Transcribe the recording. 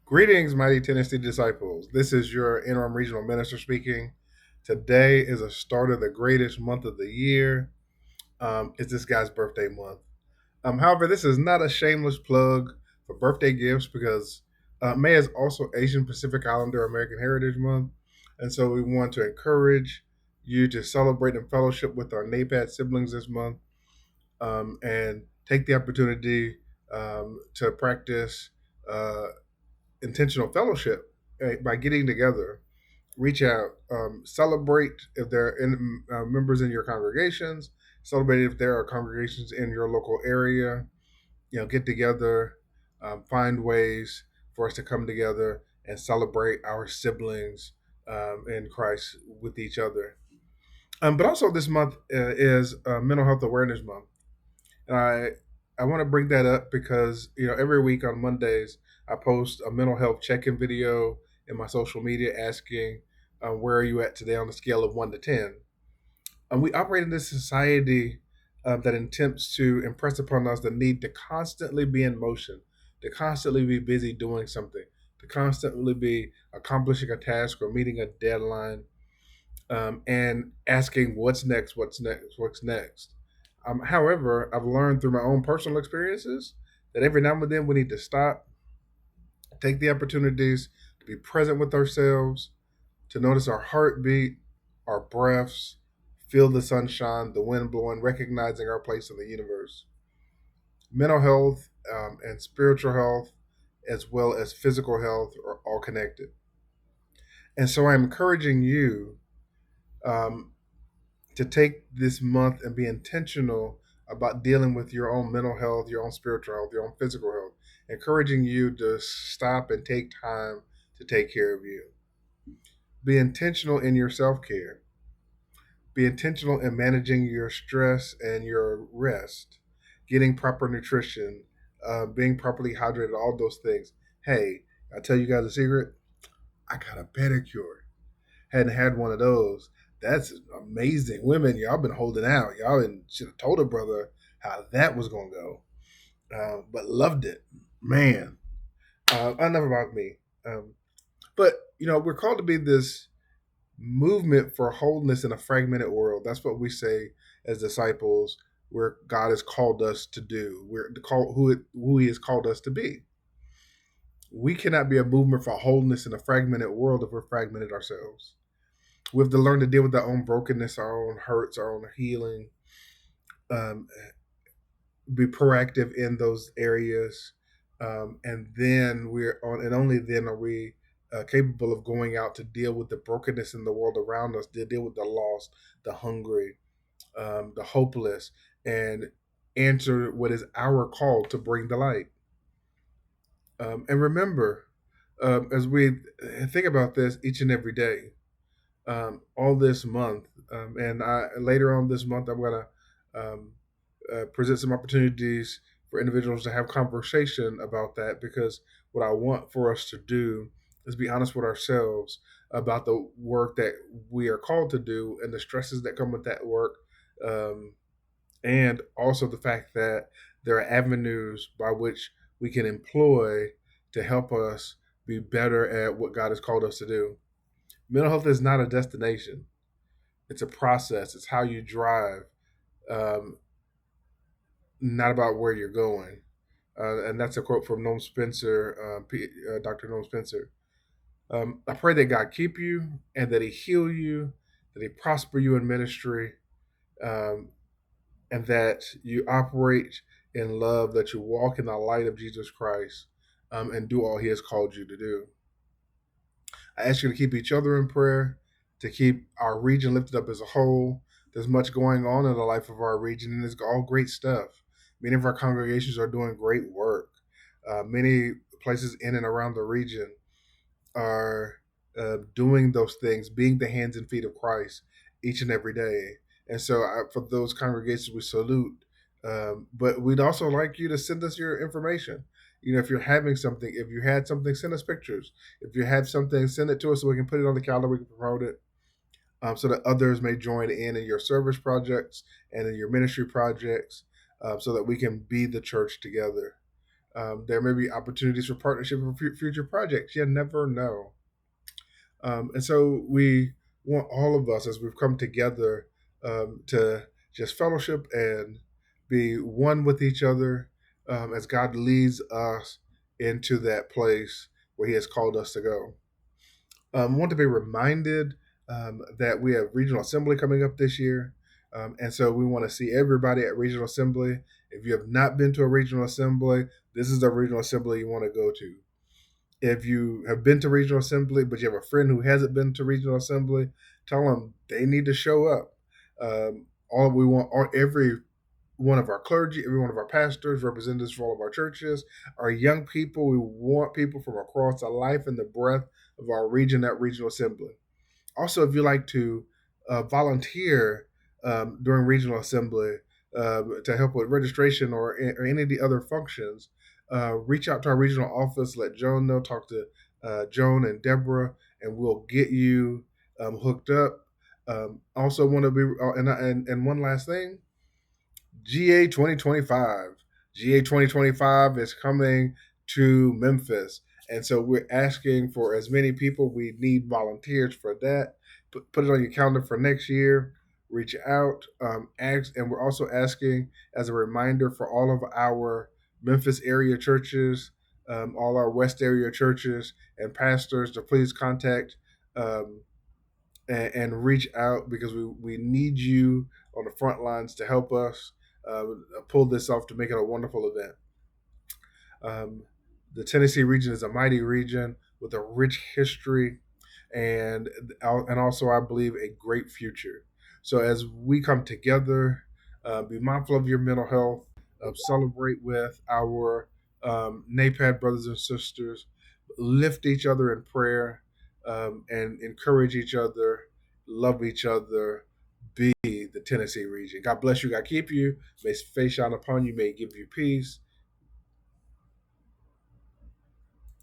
Greetings, mighty Tennessee disciples. This is your interim regional minister speaking. Today is a start of the greatest month of the year. It's this guy's birthday month. However, this is not a shameless plug for birthday gifts because May is also Asian Pacific Islander American Heritage Month. And so we want to encourage you to celebrate and fellowship with our NAPAD siblings this month and take the opportunity to practice uh, intentional fellowship by getting together. Reach out, celebrate if there are members in your congregations, celebrate if there are congregations in your local area. Get together, find ways for us to come together and celebrate our siblings in Christ with each other. But also, this month is Mental Health Awareness Month. And I want to bring that up because every week on Mondays I post a mental health check-in video in my social media asking where are you at today on the scale of 1 to 10. And we operate in this society that attempts to impress upon us the need to constantly be in motion, to constantly be busy doing something, to constantly be accomplishing a task or meeting a deadline, and asking what's next. However, I've learned through my own personal experiences that every now and then we need to stop, take the opportunities to be present with ourselves, to notice our heartbeat, our breaths, feel the sunshine, the wind blowing, recognizing our place in the universe. Mental health and spiritual health, as well as physical health, are all connected. And so I'm encouraging you um, to take this month and be intentional about dealing with your own mental health, your own spiritual health, your own physical health, encouraging you to stop and take time to take care of you. Be intentional in your self care. Be intentional in managing your stress and your rest, getting proper nutrition, being properly hydrated, all those things. Hey, I tell you guys a secret. I got a pedicure. Hadn't had one of those. That's amazing. Women, y'all been holding out. Y'all should have told a brother how that was going to go, but loved it. Man, enough about me. But, we're called to be this movement for wholeness in a fragmented world. That's what we say as disciples, where God has called us to do. We're called who He has called us to be. We cannot be a movement for wholeness in a fragmented world if we're fragmented ourselves. We have to learn to deal with our own brokenness, our own hurts, our own healing. Um, be proactive in those areas, and then we're on, and only then are we capable of going out to deal with the brokenness in the world around us, to deal with the lost, the hungry, the hopeless, and answer what is our call to bring the light. And remember, as we think about this each and every day, all this month. And later on this month, I'm going to present some opportunities for individuals to have conversation about that, because what I want for us to do is be honest with ourselves about the work that we are called to do and the stresses that come with that work. Um, and also the fact that there are avenues by which we can employ to help us be better at what God has called us to do. Mental health is not a destination; it's a process. It's how you drive, um, not about where you're going. And that's a quote from Noam Spencer, Dr. Noam Spencer. I pray that God keep you and that He heal you, that He prosper you in ministry, um, and that you operate in love, that you walk in the light of Jesus Christ, and do all He has called you to do. I ask you to keep each other in prayer, to keep our region lifted up as a whole. There's much going on in the life of our region, and it's all great stuff. Many of our congregations are doing great work. Many places in and around the region are doing those things, being the hands and feet of Christ each and every day. And so, for those congregations, we salute. But we'd also like you to send us your information. If you're having something, if you had something, send us pictures. If you had something, send it to us so we can put it on the calendar, we can promote it, so that others may join in your service projects and in your ministry projects, so that we can be the church together. There may be opportunities for partnership for future projects. You never know. And so we want all of us, as we've come together, to just fellowship and be one with each other, as God leads us into that place where He has called us to go. Want to be reminded that we have Regional Assembly coming up this year. And so we want to see everybody at Regional Assembly. If you have not been to a Regional Assembly, this is the Regional Assembly you want to go to. If you have been to Regional Assembly, but you have a friend who hasn't been to Regional Assembly, tell them they need to show up. All we want, every one of our clergy, every one of our pastors, representatives for all of our churches, our young people. We want people from across the life and the breadth of our region at Regional Assembly. Also, if you like to volunteer during Regional Assembly to help with registration or any of the other functions, reach out to our regional office, let Joan know, talk to Joan and Deborah, and we'll get you hooked up. Also, want to be, and one last thing, GA 2025. GA 2025 is coming to Memphis. And so we're asking for as many people. We need volunteers for that. Put it on your calendar for next year. Reach out, ask, and we're also asking as a reminder for all of our Memphis area churches, all our West area churches and pastors to please contact um, and reach out, because we need you on the front lines to help us pull this off to make it a wonderful event. Um, the Tennessee region is a mighty region with a rich history and also, I believe, a great future. So as we come together, be mindful of your mental health, celebrate with our NAPAD brothers and sisters, lift each other in prayer, and encourage each other, love each other, be the Tennessee region. God bless you. God keep you. May His face shine upon you. May He give you peace.